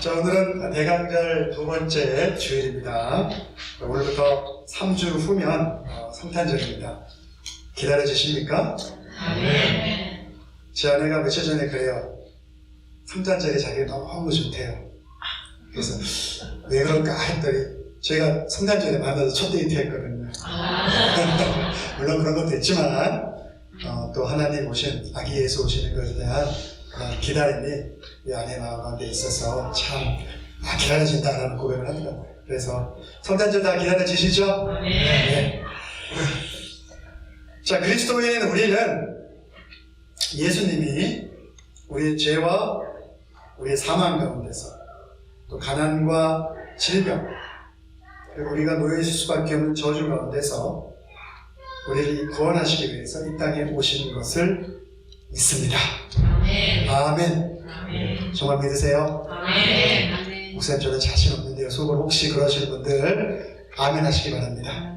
자, 오늘은 대강절 두 번째 주일입니다. 오늘부터 3주 후면 성탄절입니다. 기다려주십니까? 네. 제 아내가 며칠 전에 그래요. 성탄절이 자기가 너무 좋대요. 그래서 왜 그럴까 했더니 저희가 성탄절에 만나서 첫 데이트 했거든요. 물론 그런 것도 있지만 또 하나님 오신 아기 예수 오시는 것에 대한 그런 기다림이 이 아내 마음 가운데 있어서 참 기다려진다라는 고백을 하더라고요. 그래서 성탄절 다 기다려지시죠? 네. 자, 그리스도인 우리는 예수님이 우리의 죄와 우리의 사망 가운데서 또 가난과 질병 그리고 우리가 놓여있을 수밖에 없는 저주 가운데서 우리를 구원하시기 위해서 이 땅에 오시는 것을 믿습니다. 아멘. 정말 믿으세요? 아멘. 목사님 저는 자신 없는데요. 속으로 혹시 그러시는 분들 아멘 하시기 바랍니다.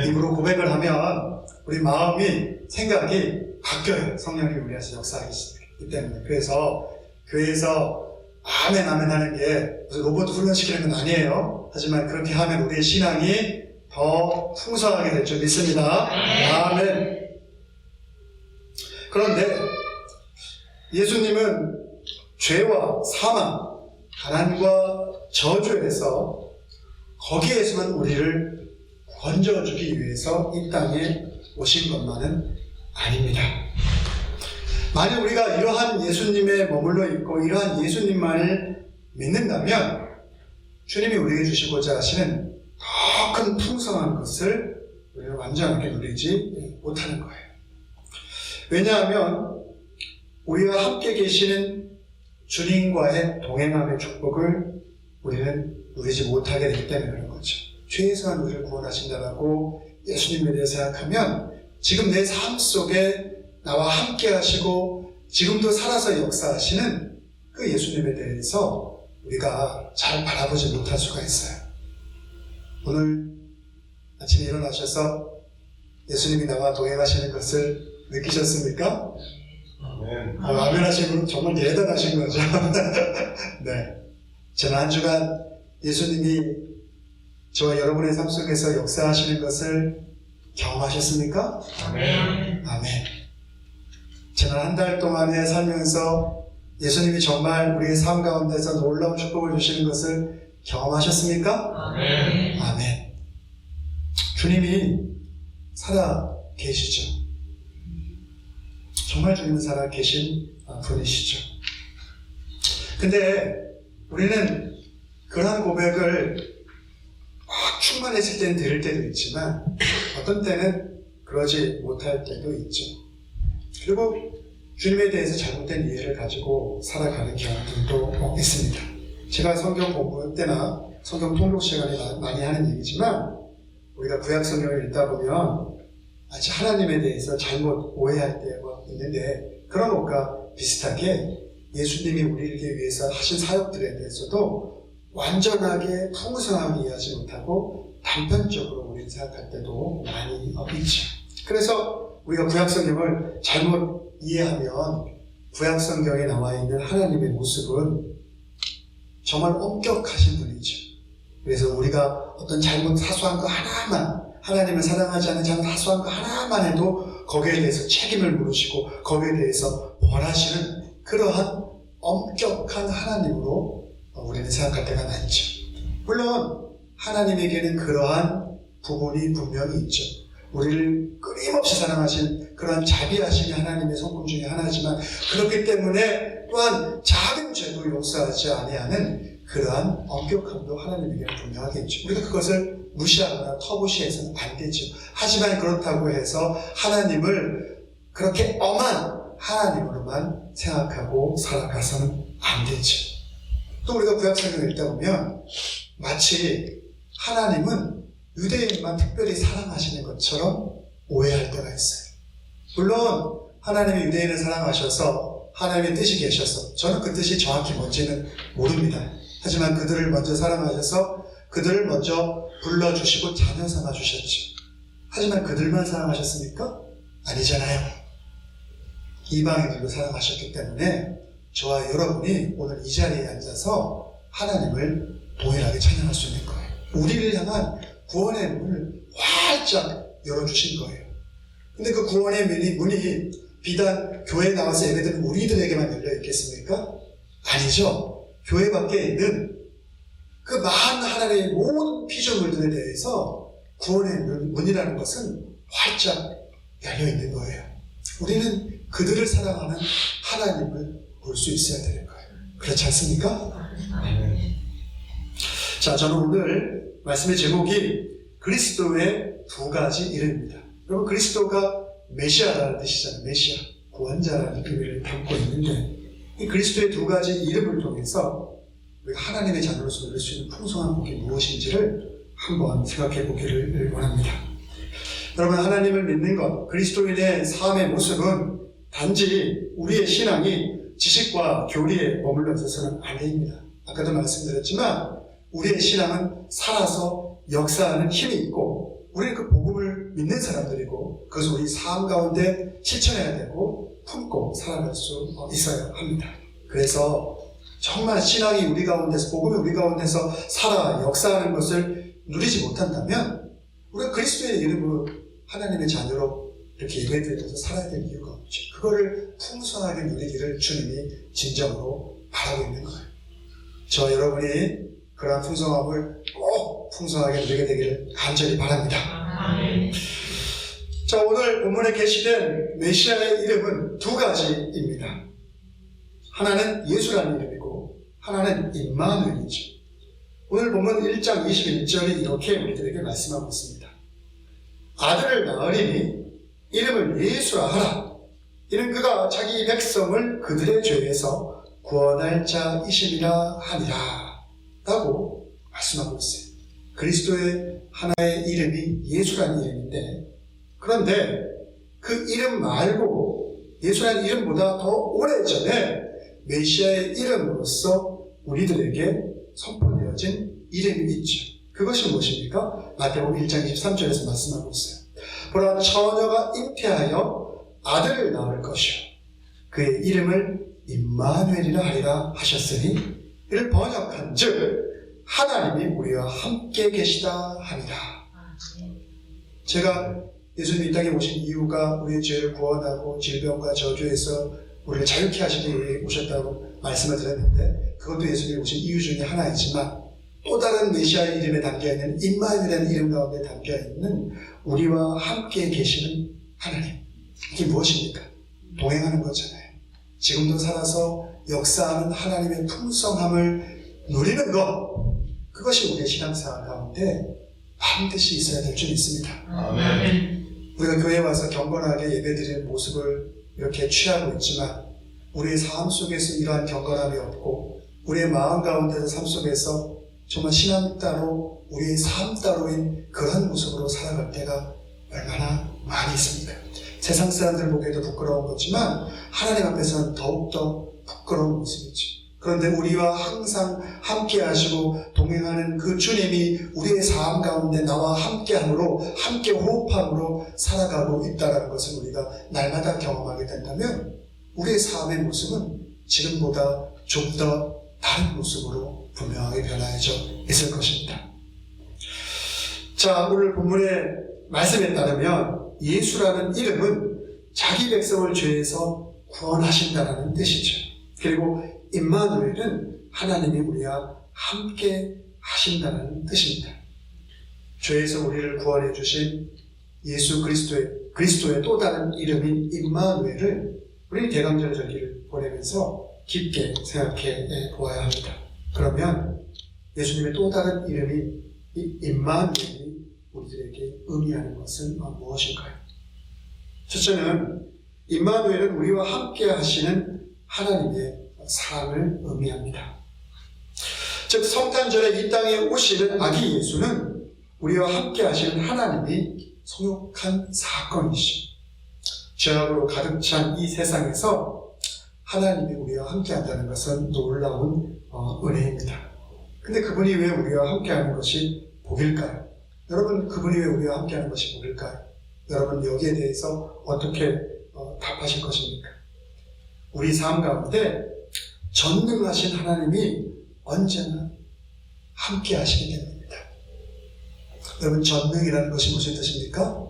입으로 고백을 하면 우리 마음이 생각이 바뀌어요. 성령이 우리한테 역사하기 때문에. 그래서 교회에서 아멘 아멘 하는 게 무슨 로봇 훈련시키는 건 아니에요. 하지만 그렇게 하면 우리의 신앙이 더 풍성하게 될 줄 믿습니다. 아멘. 그런데 예수님은 죄와 사망, 가난과 저주에서 거기에서만 우리를 건져주기 위해서 이 땅에 오신 것만은 아닙니다. 만약 우리가 이러한 예수님에 머물러 있고 이러한 예수님만을 믿는다면 주님이 우리에게 주시고자 하시는 더 큰 풍성한 것을 우리는 완전하게 누리지 못하는 거예요. 왜냐하면 우리와 함께 계시는 주님과의 동행함의 축복을 우리는 누리지 못하게 되기 때문에 그런 거죠. 죄에서 우리를 구원하신다고 예수님에 대해 생각하면 지금 내 삶 속에 나와 함께 하시고 지금도 살아서 역사하시는 그 예수님에 대해서 우리가 잘 바라보지 못할 수가 있어요. 오늘 아침에 일어나셔서 예수님이 나와 동행하시는 것을 느끼셨습니까? 아멘 하신 분은 정말 대단하신 거죠. 네. 지난 한 주간 예수님이 저와 여러분의 삶 속에서 역사하시는 것을 경험하셨습니까? 아멘. 아멘. 지난 한 달 동안에 살면서 예수님이 정말 우리의 삶 가운데서 놀라운 축복을 주시는 것을 경험하셨습니까? 아멘. 아멘. 주님이 살아 계시죠. 정말 주님은 살아 계신 분이시죠. 근데 우리는 그러한 고백을 막 충만했을 때는 들을 때도 있지만 어떤 때는 그러지 못할 때도 있죠. 그리고 주님에 대해서 잘못된 이해를 가지고 살아가는 경우들도 있습니다. 제가 성경 공부 때나 성경 통독 시간에 많이 하는 얘기지만 우리가 구약 성경을 읽다 보면 마치 하나님에 대해서 잘못 오해할 때가 있는데 그런 것과 비슷하게 예수님이 우리를 위해서 하신 사역들에 대해서도 완전하게 풍성하게 이해하지 못하고 단편적으로 우리는 생각할 때도 많이 있죠. 그래서 우리가 구약 성경을 잘못 이해하면 구약 성경에 나와 있는 하나님의 모습은 정말 엄격하신 분이죠. 그래서 우리가 어떤 잘못 사소한 거 하나만 하나님을 사랑하지 않는 잘못 사소한 거 하나만 해도 거기에 대해서 책임을 물으시고 거기에 대해서 벌하시는 그러한 엄격한 하나님으로 우리는 생각할 때가 많죠. 물론 하나님에게는 그러한 부분이 분명히 있죠. 우리를 끊임없이 사랑하신 그러한 자비하심이 하나님의 성품 중에 하나지만 그렇기 때문에 또한 작은 죄도 용서하지 아니하는 그러한 엄격함도 하나님에게는 분명하겠죠. 우리가 그것을 무시하거나 터부시해서는 안 되죠. 하지만 그렇다고 해서 하나님을 그렇게 엄한 하나님으로만 생각하고 살아가서는 안 되죠. 또 우리가 구약성경을 읽다 보면 마치 하나님은 유대인만 특별히 사랑하시는 것처럼 오해할 때가 있어요. 물론 하나님이 유대인을 사랑하셔서 하나님의 뜻이 계셔서 저는 그 뜻이 정확히 뭔지는 모릅니다. 하지만 그들을 먼저 사랑하셔서 그들을 먼저 불러주시고 자녀 삼아주셨죠. 하지만 그들만 사랑하셨습니까? 아니잖아요. 이방인들도 사랑하셨기 때문에 저와 여러분이 오늘 이 자리에 앉아서 하나님을 동일하게 찬양할 수 있는 거예요. 우리를 향한 구원의 문을 활짝 열어주신 거예요. 근데 그 구원의 문이 비단 교회에 나와서 예배드리는 우리들에게만 열려 있겠습니까? 아니죠. 교회 밖에 있는 그 많은 하나님의 모든 피조물들에 대해서 구원의 문이라는 것은 활짝 열려 있는 거예요. 우리는 그들을 사랑하는 하나님을 볼 수 있어야 되는 거예요. 그렇지 않습니까? 자, 저는 오늘 말씀의 제목이 그리스도의 두 가지 이름입니다. 여러분, 그리스도가 메시아라는 뜻이잖아요. 메시아, 구원자라는 의미를 담고 있는데, 이 그리스도의 두 가지 이름을 통해서 우리가 하나님의 자녀로서 누릴 수 있는 풍성한 복이 무엇인지를 한번 생각해 보기를 원합니다. 여러분, 하나님을 믿는 것, 그리스도인의 삶의 모습은 단지 우리의 신앙이 지식과 교리에 머물러 있어서는 안 됩니다. 아까도 말씀드렸지만 우리의 신앙은 살아서 역사하는 힘이 있고, 우리는 그 복음을 믿는 사람들이고, 그것을 우리 삶 가운데 실천해야 되고 품고 살아갈 수 있어야 합니다. 그래서 정말 신앙이 우리 가운데서, 복음이 우리 가운데서 살아 역사하는 것을 누리지 못한다면 우리가 그리스도의 이름으로 하나님의 자녀로 이렇게 예배드려서 살아야 될 이유가 없죠. 그거를 풍성하게 누리기를 주님이 진정으로 바라고 있는 거예요. 저 여러분이 그러한 풍성함을 꼭 풍성하게 누리게 되기를 간절히 바랍니다. 자, 오늘 본문에 게시된 메시아의 이름은 두 가지입니다. 하나는 예수라는 이름이고 하나는 임마누엘이죠. 오늘 본문 1장 21절이 이렇게 우리들에게 말씀하고 있습니다. 아들을 낳으리니 이름을 예수라 하라. 이는 그가 자기 백성을 그들의 죄에서 구원할 자이심이라 하니라 라고 말씀하고 있어요. 그리스도의 하나의 이름이 예수라는 이름인데, 그런데 그 이름 말고 예수라는 이름보다 더 오래전에 메시아의 이름으로서 우리들에게 선포되어진 이름이 있죠. 그것이 무엇입니까? 마태복음 1장 23절에서 말씀하고 있어요. 보라, 처녀가 잉태하여 아들을 낳을 것이요 그의 이름을 임마누엘이라 하리라 하셨으니, 이를 번역한 즉 하나님이 우리와 함께 계시다 하니라. 제가 예수님이 이 땅에 오신 이유가 우리의 죄를 구원하고 질병과 저주에서 우리를 자유케 하시기 위해 오셨다고 말씀을 드렸는데, 그것도 예수님이 오신 이유 중에 하나이지만 또 다른 메시아의 이름에 담겨있는 임마누엘이라는 이름 가운데 담겨있는 우리와 함께 계시는 하나님, 이게 무엇입니까? 동행하는 거잖아요. 지금도 살아서 역사하는 하나님의 풍성함을 누리는 것, 그것이 우리의 신앙생활 가운데 반드시 있어야 될 줄 믿습니다. 아멘. 우리가 교회에 와서 경건하게 예배드리는 모습을 이렇게 취하고 있지만 우리의 삶 속에서 이러한 경건함이 없고, 우리의 마음 가운데서 삶 속에서 정말 신앙 따로 우리의 삶 따로인 그런 모습으로 살아갈 때가 얼마나 많이 있습니까? 세상 사람들 보기에도 부끄러운 거지만 하나님 앞에서는 더욱더 부끄러운 모습이죠. 그런데 우리와 항상 함께 하시고 동행하는 그 주님이 우리의 삶 가운데 나와 함께함으로, 함께 호흡함으로 살아가고 있다는 것을 우리가 날마다 경험하게 된다면 우리의 삶의 모습은 지금보다 좀 더 다른 모습으로 분명하게 변화해져 있을 것입니다. 자, 오늘 본문의 말씀에 따르면 예수라는 이름은 자기 백성을 죄에서 구원하신다는 뜻이죠. 그리고 임마누엘은 하나님이 우리와 함께 하신다는 뜻입니다. 죄에서 우리를 구원해 주신 예수 그리스도의 또 다른 이름인 임마누엘을 우리 대강절 절기를 보내면서 깊게 생각해 보아야 합니다. 그러면 예수님의 또 다른 이름인 이 임마누엘이 우리들에게 의미하는 것은 무엇일까요? 첫째는 임마누엘은 우리와 함께 하시는 하나님의 사랑을 의미합니다. 즉, 성탄절에 이 땅에 오시는 아기 예수는 우리와 함께 하시는 하나님이 성육한 사건이시죠. 죄악으로 가득 찬 이 세상에서 하나님이 우리와 함께 한다는 것은 놀라운 은혜입니다. 근데 그분이 왜 우리와 함께 하는 것이 복일까요? 여러분, 그분이 왜 우리와 함께 하는 것이 복일까요? 여러분, 여기에 대해서 어떻게 답하실 것입니까? 우리 삶 가운데 전능하신 하나님이 언제나 함께 하시게 됩니다. 여러분, 전능이라는 것이 무슨 뜻입니까?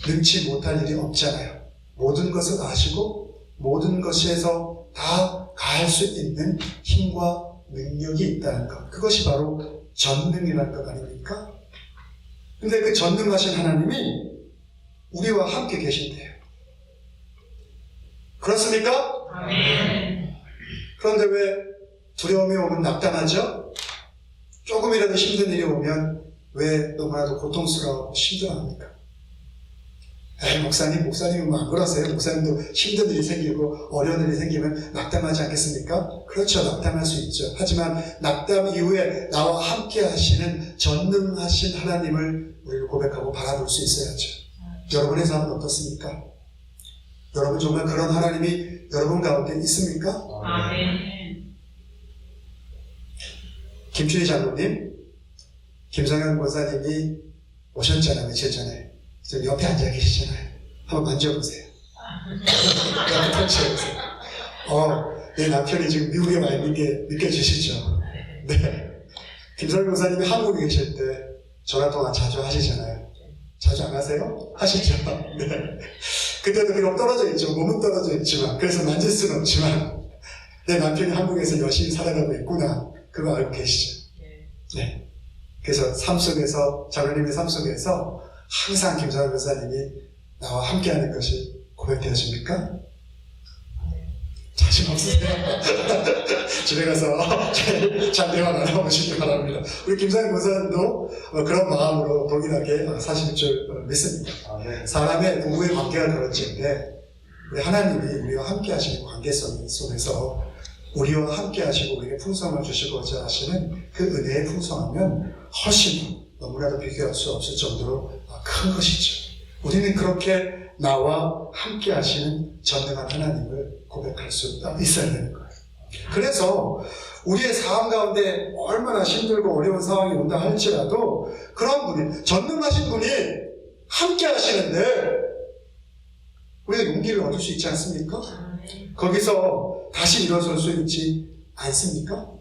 능치 못할 일이 없잖아요. 모든 것을 아시고 모든 것에서 다 가할 수 있는 힘과 능력이 있다는 것, 그것이 바로 전능이라는 것 아닙니까? 근데 그 전능하신 하나님이 우리와 함께 계신대요. 그렇습니까? 아멘. 그런데 왜 두려움이 오면 낙담하죠? 조금이라도 힘든 일이 오면 왜 너무나도 고통스러워하고 힘들어합니까? 에이, 목사님은 뭐 안 그러세요? 목사님도 힘든 일이 생기고 어려운 일이 생기면 낙담하지 않겠습니까? 그렇죠, 낙담할 수 있죠. 하지만 낙담 이후에 나와 함께 하시는 전능하신 하나님을 우리가 고백하고 바라볼 수 있어야죠. 여러분의 삶은 어떻습니까? 여러분 정말 그런 하나님이 여러분 가운데 있습니까? 아멘. 김춘희 장로님, 김성현 권사님이 오셨잖아요, 며칠 전에. 저 옆에 앉아 계시잖아요. 한번 만져보세요. 옆에 터치해보세요. 내 남편이 지금 미국에 와 있는 게 느껴지시죠? 네. 김성현 권사님이 한국에 계실 때 전화통화 자주 하시잖아요. 자주 안 하세요? 하시죠? 네. 그때도 비록 떨어져 있죠. 몸은 떨어져 있지만, 그래서 만질 수는 없지만, 내 남편이 한국에서 열심히 살아가고 있구나. 그거 알고 계시죠? 네. 그래서 삶 속에서, 장로님의 삶 속에서 항상 김성현 권사님이 나와 함께하는 것이 고백되어집니까? 자신 없으세요? 집에 가서 잘 대화 나눠보시기 바랍니다. 우리 김성현 권사님도 그런 마음으로 동일하게 사실 줄 믿습니다. 사람의 부부의 관계가 그런지인데 우리 하나님이 우리와 함께 하시는 관계 속에서 우리와 함께 하시고 우리에게 풍성을 주시고자 하시는 그 은혜의 풍성하면 훨씬 너무나도 비교할 수 없을 정도로 큰 것이죠. 우리는 그렇게 나와 함께 하시는 전능한 하나님을 고백할 수 있어야 되는 거예요. 그래서 우리의 삶 가운데 얼마나 힘들고 어려운 상황이 온다 할지라도 그런 분이, 전능하신 분이 함께 하시는데 우리가 용기를 얻을 수 있지 않습니까? 거기서 다시 일어설 수 있지 않습니까?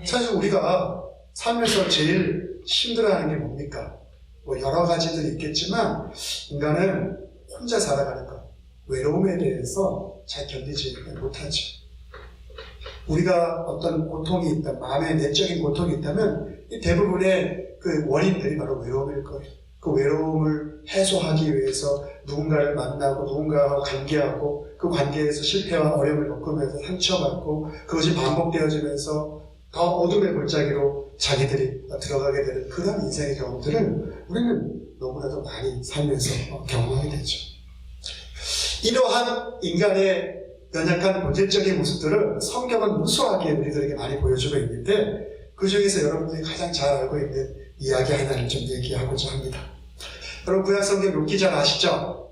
사실 우리가 삶에서 제일 힘들어하는 게 뭡니까? 뭐 여러 가지들이 있겠지만 인간은 혼자 살아가는 것, 외로움에 대해서 잘 견디지 못하죠. 우리가 어떤 고통이 있다, 마음의 내적인 고통이 있다면 이 대부분의 그 원인들이 바로 외로움일 거예요. 그 외로움을 해소하기 위해서 누군가를 만나고 누군가와 관계하고 그 관계에서 실패와 어려움을 겪으면서 상처받고 그것이 반복되어지면서 더 어둠의 골짜기로 자기들이 들어가게 되는 그런 인생의 경험들을 우리는 너무나도 많이 살면서 경험하게 되죠. 이러한 인간의 연약한 본질적인 모습들을 성경은 무수하게 우리들에게 많이 보여주고 있는데 그 중에서 여러분들이 가장 잘 알고 있는 이야기 하나를 좀 얘기하고자 합니다. 여러분 구약성경 욥기 잘 아시죠?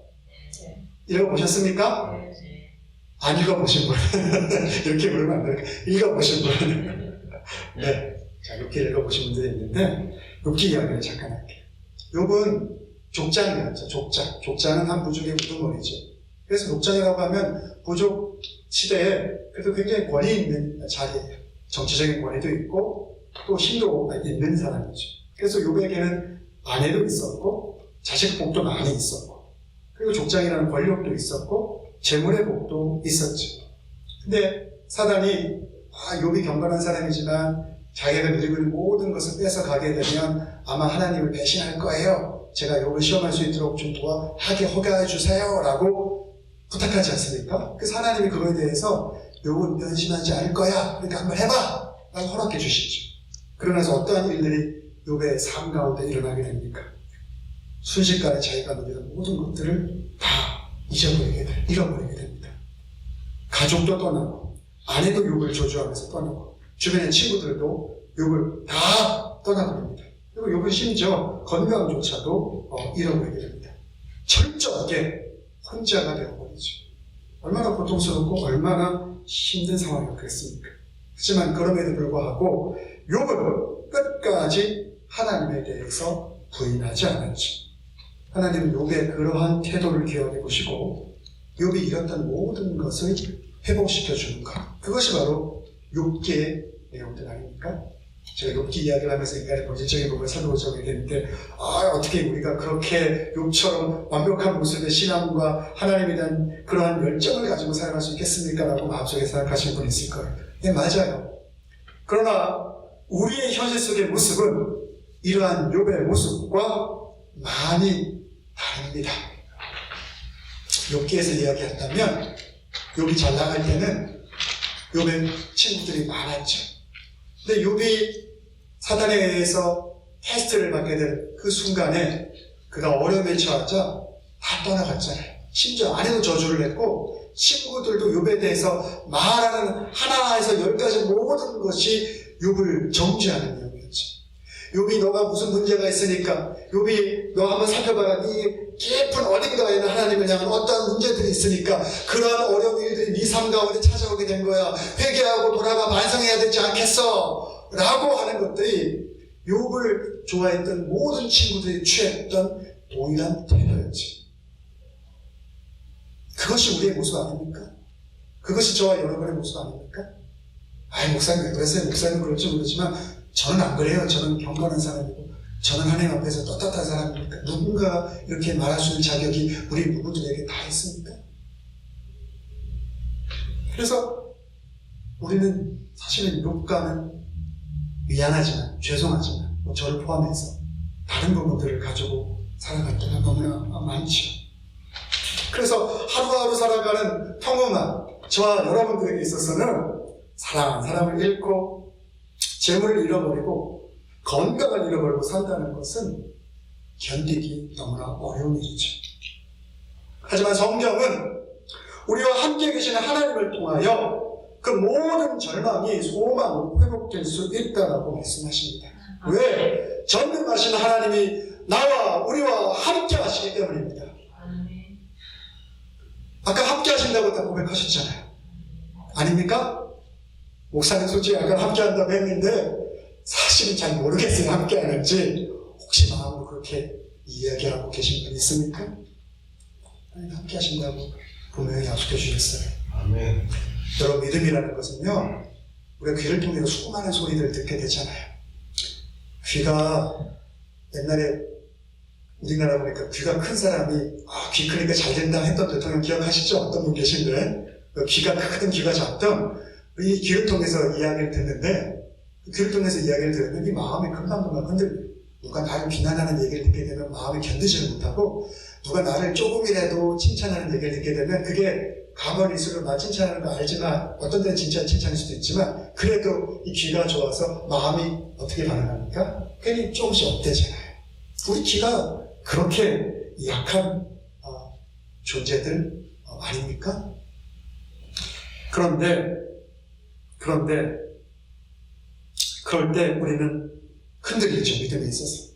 읽어보셨습니까? 안 읽어보신 분 이렇게 부르면 안 돼요. 읽어보신 분 네, 자, 욥기 읽어보신 분들이 있는데 욥기 이야기를 잠깐 할게요. 욥은 족장이었죠. 족장은 한 부족의 우두머리죠. 그래서 족장이라고 하면 부족 시대에 그래도 굉장히 권위 있는 자리예요. 정치적인 권위도 있고 또 힘도 있는 사람이죠. 그래서 욥에게는 아내도 있었고 자식 복도 많이 있었고 그리고 족장이라는 권력도 있었고 재물의 복도 있었죠. 근데 사단이 욥이 경건한 사람이지만 자기가 누리고 있는 모든 것을 뺏어가게 되면 아마 하나님을 배신할 거예요. 제가 욥을 시험할 수 있도록 좀 하게 허가해 주세요 라고 부탁하지 않습니까? 그래서 하나님이 그거에 대해서 욥은 변신하지 않을 거야. 그러니까 한번 해봐 라고 허락해 주시죠. 그러면서 어떠한 일들이 욥의 삶 가운데 일어나게 됩니까? 순식간에 자기가 누리던 모든 것들을 다 잃어버리게 됩니다. 가족도 떠나고 아내도 욥을 저주하면서 떠나고 주변의 친구들도 욥을 다 떠나버립니다. 그리고 욥은 심지어 건강조차도 잃어버리게 됩니다. 철저하게 혼자가 되어버리죠. 얼마나 고통스럽고 얼마나 힘든 상황이었겠습니까? 하지만 그럼에도 불구하고 욥은 끝까지 하나님에 대해서 부인하지 않았죠. 하나님은 욥의 그러한 태도를 기억해 보시고 욥이 잃었던 모든 것을 회복시켜 주는 것, 그것이 바로 욥기의 내용들 아닙니까? 제가 욥기 이야기를 하면서 인간의 본질적인 부분을 살펴보자고 얘기했는데 어떻게 우리가 그렇게 욥처럼 완벽한 모습의 신앙과 하나님에 대한 그러한 열정을 가지고 살아갈 수 있겠습니까? 라고 마음속에 생각하시는 분이 있을 거예요. 네, 맞아요. 그러나 우리의 현실 속의 모습은 이러한 욥의 모습과 많이 다릅니다. 욥기에서 이야기했다면 욥이 잘 나갈 때는 욥의 친구들이 많았죠. 근데 욥이 사단에 의해서 테스트를 받게 될 그 순간에 그가 어려움에 처하자 다 떠나갔잖아요. 심지어 아내도 저주를 했고 친구들도 욥에 대해서 말하는 하나에서 10까지 모든 것이 욥을 정죄하는 내용이었죠. 욥이 너가 무슨 문제가 있으니까 욥이 너 한번 살펴봐라. 네 깊은 어딘가에는 하나님을 향한 어떠한 문제들이 있으니까 그러한 어려운 일들이 네 삶 가운데 찾아오게 된 거야. 회개하고 돌아가 반성해야 되지 않겠어? 라고 하는 것들이 욥을 좋아했던 모든 친구들이 취했던 동일한 태도였지. 그것이 우리의 모습 아닙니까? 그것이 저와 여러분의 모습 아닙니까? 목사님 왜 그러세요? 목사님 그럴지 모르지만 저는 안 그래요. 저는 경건한 사람이고 저는 하나님 앞에서 떳떳한 사람입니까? 누군가 이렇게 말할 수 있는 자격이 우리 누구들에게 다 있습니까? 그래서 우리는 사실은 욥과는 미안하지만 죄송하지만 저를 포함해서 다른 부분들을 가지고 살아갈 때가 너무나 많죠. 그래서 하루하루 살아가는 평범한 저와 여러분들에게 있어서는 사랑하는 사람을 잃고 재물을 잃어버리고 건강을 잃어버리고 산다는 것은 견디기 너무나 어려운 일이죠. 하지만 성경은 우리와 함께 계시는 하나님을 통하여 그 모든 절망이 소망으로 회복될 수 있다고 말씀하십니다. 왜? 전능하신 하나님이 나와 우리와 함께 하시기 때문입니다. 아까 함께 하신다고 다 고백하셨잖아요. 아닙니까? 목사님 솔직히 아까 함께 한다고 했는데 사실은 잘 모르겠어요. 함께 하는지. 혹시 마음으로 그렇게 이야기하고 계신 분 있습니까? 함께 하신다고 분명히 약속해 주셨어요. 아멘. 여러분, 믿음이라는 것은요, 우리가 귀를 통해서 수많은 소리들을 듣게 되잖아요. 귀가 옛날에 우리나라 보니까 귀가 큰 사람이 귀 크니까 잘 된다 했던 대통령 기억하시죠? 어떤 분 계신데 귀가 크든 귀가 작든 이 귀를 통해서 이야기를 듣는데 귀를 통해서 이야기를 들으면 이 마음이 금방금방 흔들려요. 누가 나를 비난하는 얘기를 듣게 되면 마음이 견디지를 못하고 누가 나를 조금이라도 칭찬하는 얘기를 듣게 되면 그게 가만히 있으면 나 칭찬하는 거 알지만 어떤 때는 진짜 칭찬일 수도 있지만 그래도 이 귀가 좋아서 마음이 어떻게 반응합니까? 괜히 조금씩 업되잖아요. 우리 귀가 그렇게 약한 존재들 아닙니까? 그런데 그럴 때 우리는 흔들리죠. 믿음에 있어서.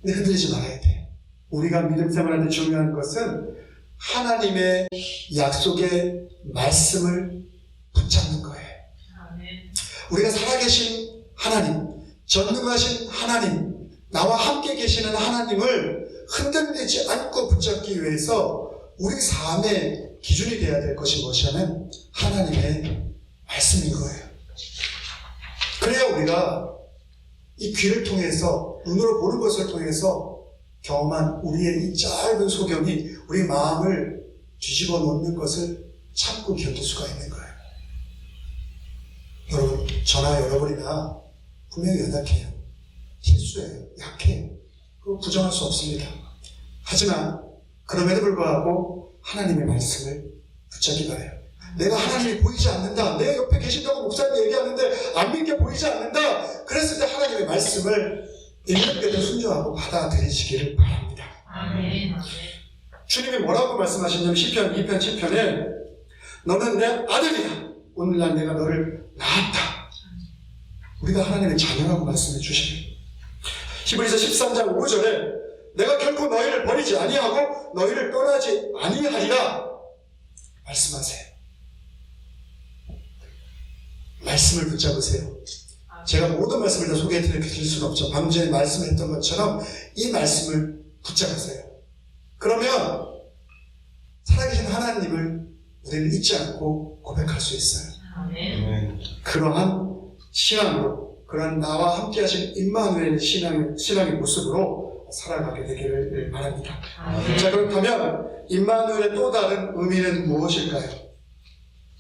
근데 흔들리지 말아야 돼. 우리가 믿음 생활할 때 중요한 것은 하나님의 약속의 말씀을 붙잡는 거예요. 우리가 살아계신 하나님, 전능하신 하나님, 나와 함께 계시는 하나님을 흔들리지 않고 붙잡기 위해서 우리 삶의 기준이 되어야 될 것이 무엇이냐면 하나님의 말씀인 거예요. 그래야 우리가 이 귀를 통해서 눈으로 보는 것을 통해서 경험한 우리의 이 짧은 소견이 우리 마음을 뒤집어 놓는 것을 참고 견딜 수가 있는 거예요. 여러분, 저나 여러분이나 분명히 연약해요. 실수해요. 약해요. 그거 부정할 수 없습니다. 하지만 그럼에도 불구하고 하나님의 말씀을 붙잡기 바라요. 내가 하나님이 보이지 않는다. 내 옆에 계신다고 목사님이 얘기하는데 안 믿게 보이지 않는다. 그랬을 때 하나님의 말씀을 인격대로 순종하고 받아들이시기를 바랍니다. 아멘. 주님이 뭐라고 말씀하셨냐면 시편 2편 7편에 너는 내 아들이야. 오늘날 내가 너를 낳았다. 우리가 하나님의 자녀라고 말씀해 주시네요. 히브리서 13장 5절에 내가 결코 너희를 버리지 아니하고 너희를 떠나지 아니하리라 말씀하세요. 말씀을 붙잡으세요. 제가 모든 말씀을 다 소개해 드릴 수는 없죠. 방금 전에 말씀했던 것처럼 이 말씀을 붙잡으세요. 그러면 살아계신 하나님을 우리는 잊지 않고 고백할 수 있어요. 아멘. 그러한 신앙으로, 그런 나와 함께 하신 임마누엘 신앙의 모습으로 살아가게 되기를 바랍니다. 자, 그렇다면 임마누엘의 또 다른 의미는 무엇일까요?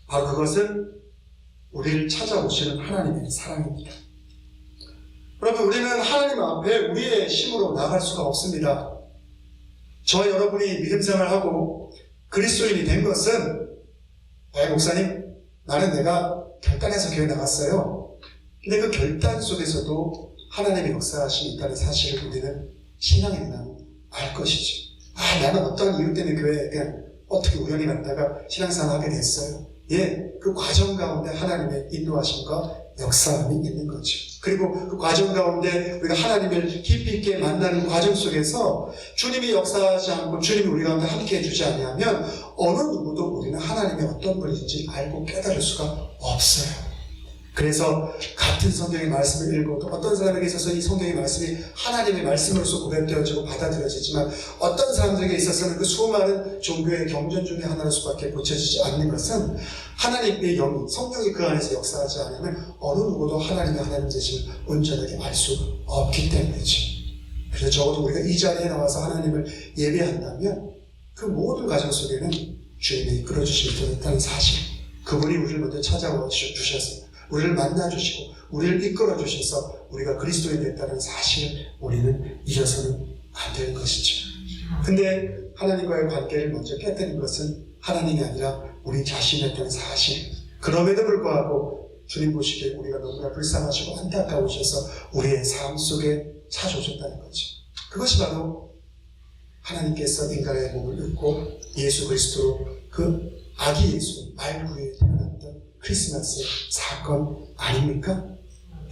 바로 그것은 우리를 찾아오시는 하나님의 사랑입니다. 여러분, 우리는 하나님 앞에 우리의 힘으로 나아갈 수가 없습니다. 저와 여러분이 믿음 생활하고 그리스도인이 된 것은, 목사님, 나는 내가 결단해서 교회 나갔어요. 근데 그 결단 속에서도 하나님의 역사하심이 있다는 사실을 우리는 신앙인만 알 것이죠. 나는 어떤 이유 때문에 교회에 그냥 어떻게 우연히 갔다가 신앙생활을 하게 됐어요. 그 과정 가운데 하나님의 인도하심과 역사함이 있는 거죠. 그리고 그 과정 가운데 우리가 하나님을 깊이 있게 만나는 과정 속에서 주님이 역사하지 않고 주님이 우리 가운데 함께 해주지 않으면 어느 누구도 우리는 하나님의 어떤 분인지 알고 깨달을 수가 없어요. 그래서 같은 성경의 말씀을 읽어도 어떤 사람에게 있어서 이 성경의 말씀이 하나님의 말씀으로서 고백되어지고 받아들여지지만 어떤 사람들에게 있어서는 그 수많은 종교의 경전 중에 하나로 수밖에 고쳐지지 않는 것은 하나님의 영이, 성령이 그 안에서 역사하지 않으면 어느 누구도 하나님의 하나님 되심을 온전하게 알 수 없기 때문이지. 그래서 적어도 우리가 이 자리에 나와서 하나님을 예배한다면 그 모든 과정 속에는 주님의 이끌어주심이 들었다는 사실, 그분이 우리를 먼저 찾아와 주셔서 우리를 만나주시고 우리를 이끌어주셔서 우리가 그리스도인이 됐다는 사실을 우리는 잊어서는 안 되는 것이죠. 근데 하나님과의 관계를 먼저 깨뜨린 것은 하나님이 아니라 우리 자신이었다는 사실, 그럼에도 불구하고 주님 보시기에 우리가 너무나 불쌍하시고 안타까우셔서 우리의 삶 속에 찾아오셨다는 거죠. 그것이 바로 하나님께서 인간의 몸을 입고 예수 그리스도로 그 아기 예수 말구에 태어났던 크리스마스의 사건 아닙니까?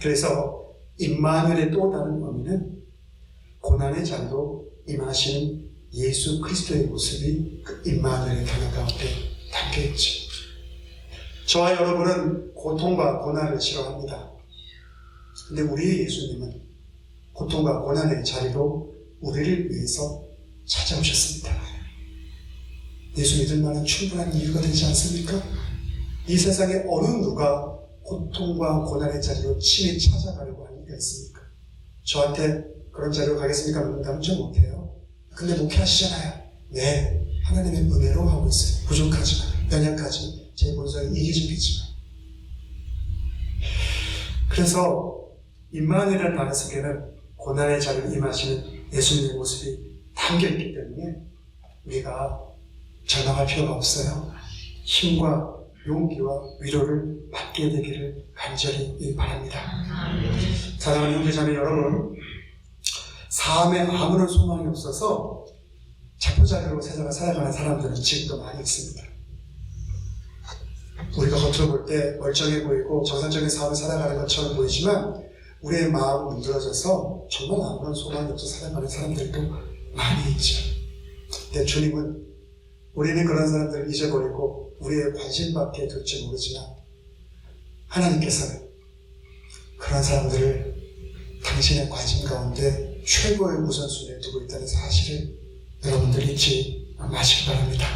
그래서 임마누엘의 또 다른 의미는 고난의 자리로 임하시는 예수 그리스도의 모습이 그 임마누엘의 단어 가운데 담겨있죠. 저와 여러분은 고통과 고난을 싫어합니다. 근데 우리의 예수님은 고통과 고난의 자리로 우리를 위해서 찾아오셨습니다. 예수 믿을 만한 충분한 이유가 되지 않습니까? 이 세상에 어느 누가 고통과 고난의 자리로 친히 찾아가려고 하는 이유가 있습니까? 저한테 그런 자리로 가겠습니까? 묻는다면 좀 못해요. 근데 목회하시잖아요. 네, 하나님의 은혜로 하고 있어요. 부족하지만, 연약하지만, 제 본성이 이기적이지만. 그래서 임마누엘이라는 단어 속에는 고난의 자리로 임하시는 예수님의 모습이 담겨있기 때문에 우리가 절망할 필요가 없어요. 힘과 용기와 위로를 받게 되기를 간절히 바랍니다. 사랑하는 형제자매 여러분, 삶에 아무런 소망이 없어서 자포자기로 세상을 살아가는 사람들은 지금도 많이 있습니다. 우리가 겉으로 볼 때 멀쩡해 보이고 정상적인 삶을 살아가는 것처럼 보이지만 우리의 마음은 문드러져서 정말 아무런 소망이 없어 살아가는 사람들도 많이 있죠. 근데 주님은 우리는 그런 사람들을 잊어버리고 우리의 관심밖에 둘지 모르지만 하나님께서는 그런 사람들을 당신의 관심 가운데 최고의 우선순위에 두고 있다는 사실을 여러분들이 잊지 마시기 바랍니다.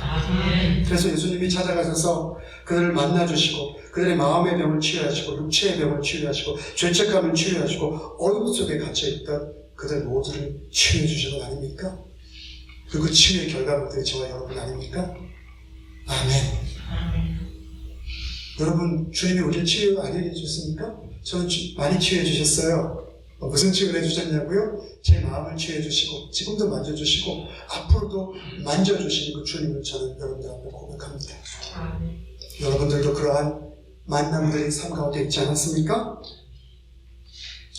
그래서 예수님이 찾아가셔서 그들을 만나주시고 그들의 마음의 병을 치유하시고 육체의 병을 치유하시고 죄책감을 치유하시고 어둠 속에 갇혀있던 그들 모두를 치유해 주신 것 아닙니까? 그리고 그 치유의 결과물들이 저와 여러분 아닙니까? 아멘. 여러분, 주님이 우리를 치유 안 해주셨습니까? 저는 많이 치유해 주셨어요. 무슨 치유를 해주셨냐고요? 제 마음을 치유해 주시고 지금도 만져주시고 앞으로도 만져주시는 그 주님을 저는 여러분들 앞에 고백합니다. 여러분들도 그러한 만남들이 삶 가운데 있지 않았습니까?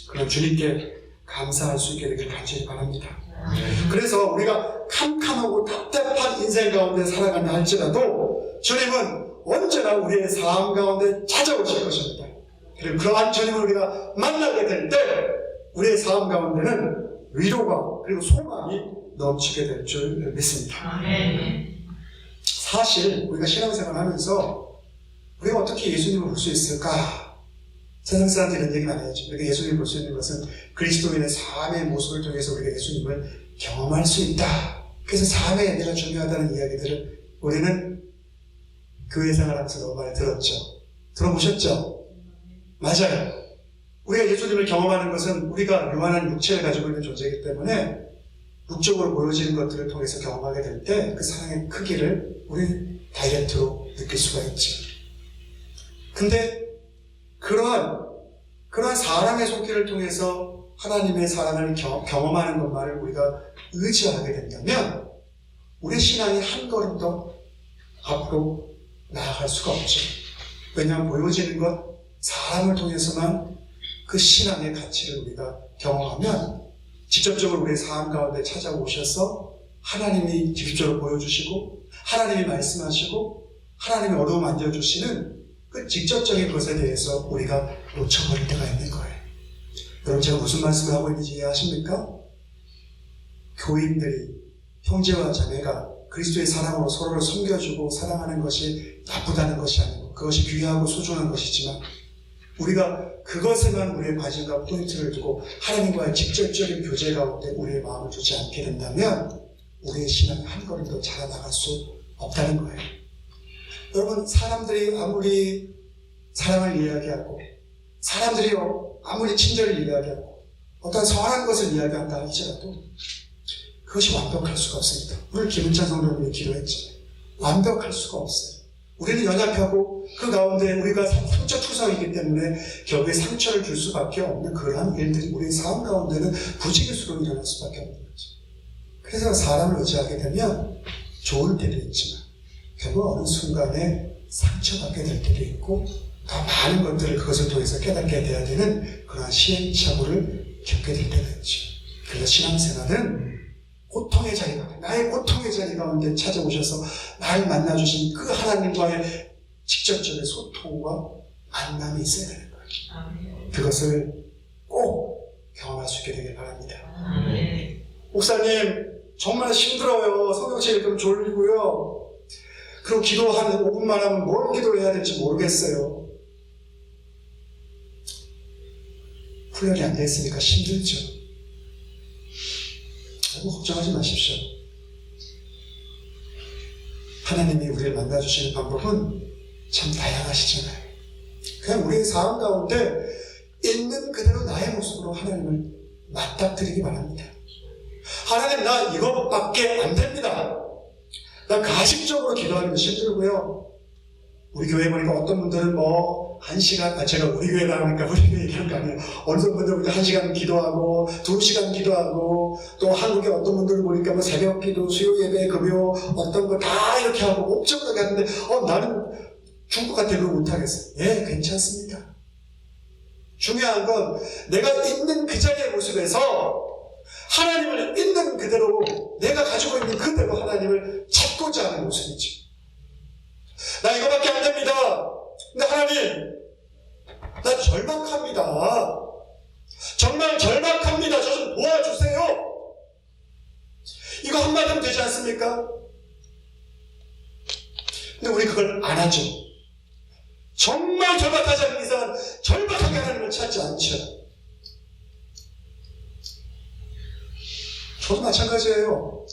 그럼 주님께 감사할 수 있게 되길 간절히 바랍니다. 그래서 우리가 캄캄하고 답답한 인생 가운데 살아간다 할지라도 주님은 언제나 우리의 삶 가운데 찾아오실 것입니다. 그리고 그러한 주님을 우리가 만나게 될 때 우리의 삶 가운데는 위로가 그리고 소망이 넘치게 될 줄 믿습니다. 사실 우리가 신앙생활 하면서 우리가 어떻게 예수님을 볼 수 있을까? 세상 사람들이 이런 얘기 많이 하죠. 우리가 예수님을 볼 수 있는 것은 그리스도인의 삶의 모습을 통해서 우리가 예수님을 경험할 수 있다. 그래서 삶의 예배가 중요하다는 이야기들을 우리는 교회 생활하면서 너무 많이 들었죠. 들어보셨죠? 맞아요. 우리가 예수님을 경험하는 것은 우리가 유한한 육체를 가지고 있는 존재이기 때문에 육적으로 보여지는 것들을 통해서 경험하게 될 때 그 사랑의 크기를 우리 다이렉트로 느낄 수가 있지. 근데 그러한 사랑의 손길을 통해서 하나님의 사랑을 경험하는 것만을 우리가 의지하게 된다면 우리 신앙이 한 걸음 더 앞으로 나아갈 수가 없죠. 왜냐하면 보여지는 것, 사람을 통해서만 그 신앙의 가치를 우리가 경험하면 직접적으로 우리의 삶 가운데 찾아오셔서 하나님이 직접적으로 보여주시고 하나님이 말씀하시고 하나님이 어루어 만져주시는 그 직접적인 것에 대해서 우리가 놓쳐버릴 때가 있는 거예요. 여러분, 제가 무슨 말씀을 하고 있는지 이해하십니까? 교인들이, 형제와 자매가 그리스도의 사랑으로 서로를 섬겨주고 사랑하는 것이 나쁘다는 것이 아니고 그것이 귀하고 소중한 것이지만 우리가 그것에만 우리의 관심과 포인트를 두고 하나님과의 직접적인 교제 가운데 우리의 마음을 두지 않게 된다면 우리의 신앙이 한 걸음 더 자라나갈 수 없다는 거예요. 여러분, 사람들이 아무리 사랑을 이야기하고 사람들이 아무리 친절을 이야기하고 어떤 선한 것을 이야기한다 할지라도 그것이 완벽할 수가 없습니다. 오늘 김은찬 성도님이 기도했잖아요. 완벽할 수가 없어요. 우리는 연약하고 그 가운데 우리가 상처투성이기 때문에 결국에 상처를 줄 수밖에 없는 그러한 일들이 우리 삶 가운데는 부지기수로 일어날 수밖에 없는 거죠. 그래서 사람을 의지하게 되면 좋을 때도 있지만 결국 어느 순간에 상처받게 될 때도 있고 더 많은 것들을 그것을 통해서 깨닫게 돼야 되는 그러한 시행착오를 겪게 될 때가 있죠. 그래서 신앙생활은 고통의 자리가, 나의 고통의 자리 가운데 찾아오셔서 나를 만나주신 그 하나님과의 직접적인 소통과 만남이 있어야 되는 거예요. 그것을 꼭 경험할 수 있게 되길 바랍니다. 목사님, 정말 힘들어요. 성경책 읽으면 졸리고요. 그리고 기도 한 5분만 하면 뭘 기도해야 될지 모르겠어요. 훈련이 안 됐으니까 힘들죠. 너무 걱정하지 마십시오. 하나님이 우리를 만나주시는 방법은 참 다양하시잖아요. 그냥 우리의 삶 가운데 있는 그대로 나의 모습으로 하나님을 맞닥뜨리기 바랍니다. 하나님, 나 이것밖에 안 됩니다. 나 가식적으로 기도하기도 힘들고요. 우리 교회 보니까 어떤 분들은 1시간, 제가 우리 교회 나가니까 우리 교회 얘기하는 거 아니에요. 어느 분들은 1시간 기도하고, 2시간 기도하고, 또 한국에 어떤 분들은 보니까 새벽 기도, 수요 예배, 금요, 어떤 거 다 이렇게 하고, 옵적하게 하는데, 나는 죽을 것 같아, 그거 못하겠어요. 예, 괜찮습니다. 중요한 건 내가 있는 그 자리의 모습에서 하나님을 있는 그대로, 내가 가지고 있는 그대로 하나님을 찾고자 하는 모습이지. 나 이거밖에 안 됩니다. 근데 하나님, 나 절박합니다. 정말 절박합니다. 저 좀 도와주세요. 이거 한마디면 되지 않습니까? 근데 우리 그걸 안 하죠. 정말 절박하지 않는 이상은 절박하게 하나님을 찾지 않죠. 저도 마찬가지예요.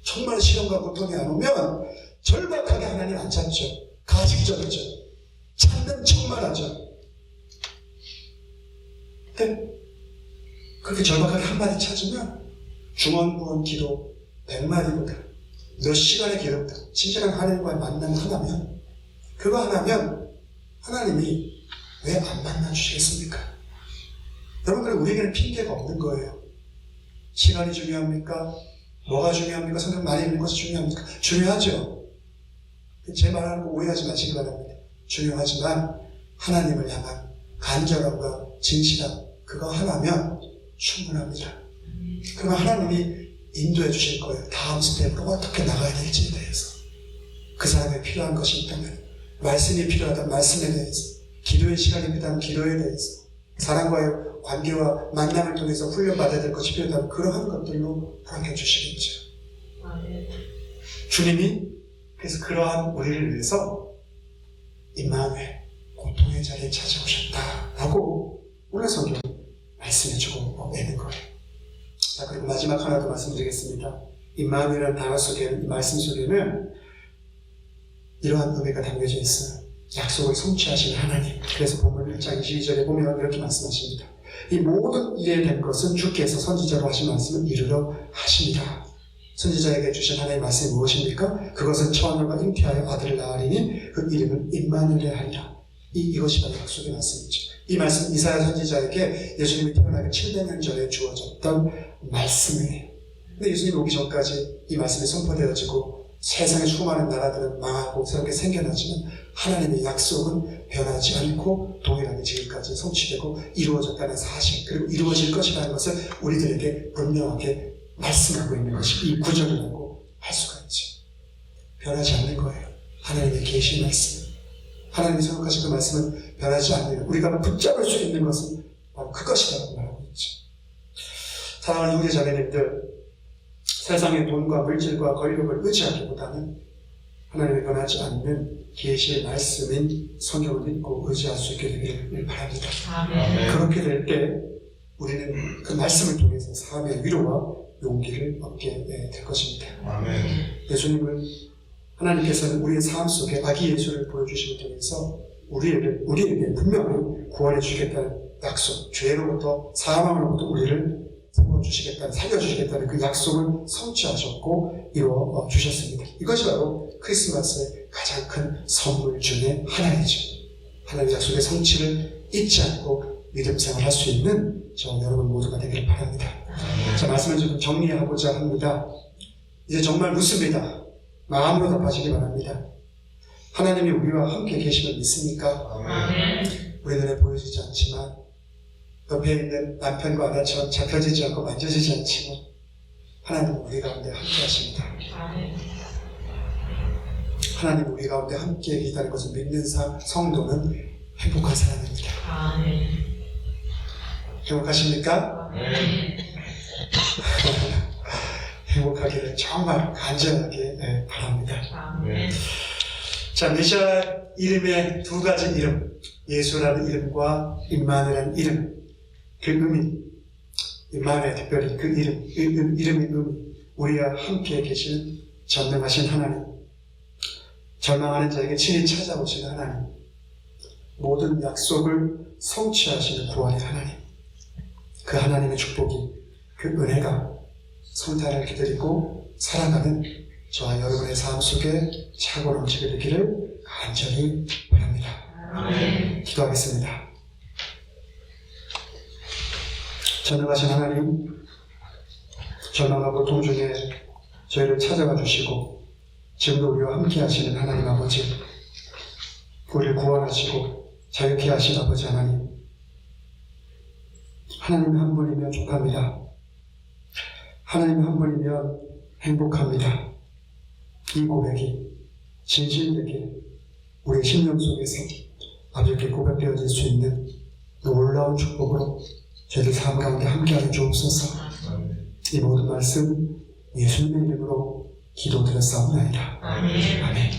정말 시련과 고통이 안 오면 절박하게 하나님 안 찾죠. 가식적이죠. 찾는 척만 하죠. 근데 그렇게 절박하게 한마디 찾으면 중언부언 기도 100마디보다 몇 시간의 기도보다 진실한 하나님과의 만남 하나면, 그거 하나면 하나님이 왜 안 만나주시겠습니까? 여러분들, 우리에게는 핑계가 없는 거예요. 시간이 중요합니까? 뭐가 중요합니까? 성경 많이 읽는 것이 중요합니까? 중요하죠. 제 말하는 거 오해하지 마시기 바랍니다. 중요하지만 하나님을 향한 간절함과 진실함, 그거 하나면 충분합니다. 그러면 하나님이 인도해 주실 거예요. 다음 스텝으로 어떻게 나가야 될지에 대해서. 그 사람에 필요한 것이 있다면, 말씀이 필요하다면 말씀에 대해서, 기도의 시간이 필요하다면 기도에 대해서, 사람과의 관계와 만남을 통해서 훈련받아야 될 것이 필요하다면 그러한 것들로 허락해 주시겠죠. 주님이 그래서 그러한 우리를 위해서 임마누엘, 고통의 자리에 찾아오셨다라고 오늘 성경 말씀해주고 있는 거예요. 자, 그리고 마지막 하나 더 말씀드리겠습니다. 임마누엘이라는 단어 속에는, 이 말씀 속에는 이러한 의미가 담겨져 있어요. 약속을 성취하시는 하나님. 그래서 본문 1장 22절에 보면 이렇게 말씀하십니다. 이 모든 일에 된 것은 주께서 선지자로 하신 말씀을 이루려 하십니다. 선지자에게 주신 하나님의 말씀이 무엇입니까? 그것은 처녀가 잉태하여 아들을 낳으리니 그 이름은 임마누엘 하리라. 이것이 바로 약속의 말씀이죠. 이 말씀 이사야 선지자에게 예수님이 태어나기 700년 전에 주어졌던 말씀이에요. 근데 예수님 오기 전까지 이 말씀이 선포되어지고 세상의 수많은 나라들은 망하고 새롭게 생겨나지만 하나님의 약속은 변하지 않고 동일하게 지금까지 성취되고 이루어졌다는 사실, 그리고 이루어질 것이라는 것을 우리들에게 분명하게 말씀하고 있는 것이 이 구절이라고 할 수가 있죠. 변하지 않는 거예요. 하나님의 계신 말씀. 하나님이 생각하신 그 말씀은 변하지 않는, 우리가 붙잡을 수 있는 것은 바로 그것이라고 말하고 있죠. 사랑하는 형제 자매님들, 세상의 돈과 물질과 권력을 의지하기보다는 하나님이 변하지 않는 계시의 말씀인 성경을 믿고 의지할 수 있게 되기를 바랍니다. 아멘. 그렇게 될 때 우리는 그 말씀을 통해서 삶의 위로와 용기를 얻게 될 것입니다. 아멘. 예수님은, 하나님께서는 우리의 삶 속에 아기 예수를 보여주심을 통해서 우리에게 분명히 구원해 주시겠다는 약속, 죄로부터 사망으로부터 우리를 세워주시겠다는, 살려주시겠다는 그 약속을 성취하셨고 이루어 주셨습니다. 이것이 바로 크리스마스의 가장 큰 선물 중에 하나이죠. 하나님의 약속의 성취를 잊지 않고 믿음 생활할 수 있는 저 여러분 모두가 되기를 바랍니다. 자, 말씀을 좀 정리하고자 합니다. 이제 정말 묻습니다. 마음으로 답하시기 바랍니다. 하나님이 우리와 함께 계심을 믿습니까? 아멘. 우리 눈에 보여지지 않지만, 옆에 있는 남편과 아내처럼 잡혀지지 않고 만져지지 않지만 하나님은 우리 가운데 함께 하십니다. 아멘. 하나님 우리 가운데 함께 계시다는 것을 믿는 성도는 행복한 사람입니다. 아멘. 행복하십니까? 아멘. 행복하기를 정말 간절하게 바랍니다. 아멘. 자, 메시아 이름의 두 가지 이름, 예수라는 이름과 임마누엘이라는 이름, 그 의미, 임마누엘 특별히 그 이름의 의미, 우리와 함께 계시는 전능하신 하나님, 절망하는 자에게 친히 찾아오시는 하나님, 모든 약속을 성취하시는 구원의 하나님, 그 하나님의 축복이, 그 은혜가 성탄을 기다리고 살아가는 저와 여러분의 삶 속에 차고 넘치게 되기를 간절히 바랍니다. 아멘. 기도하겠습니다. 전능하신 하나님, 절망하고 동중에 저희를 찾아와 주시고 지금도 우리와 함께 하시는 하나님 아버지, 우리를 구원하시고 자유케 하신 아버지 하나님, 하나님 한 분이면 족합니다. 하나님 한 분이면 행복합니다. 이 고백이 진실되게 우리의 심령 속에서 아버지께 고백되어질 수 있는 놀라운 축복으로 저희들 삶 가운데 함께하여 주옵소서. 이 모든 말씀 예수님의 이름으로 기도드렸사옵나이다. 아멘. 아멘.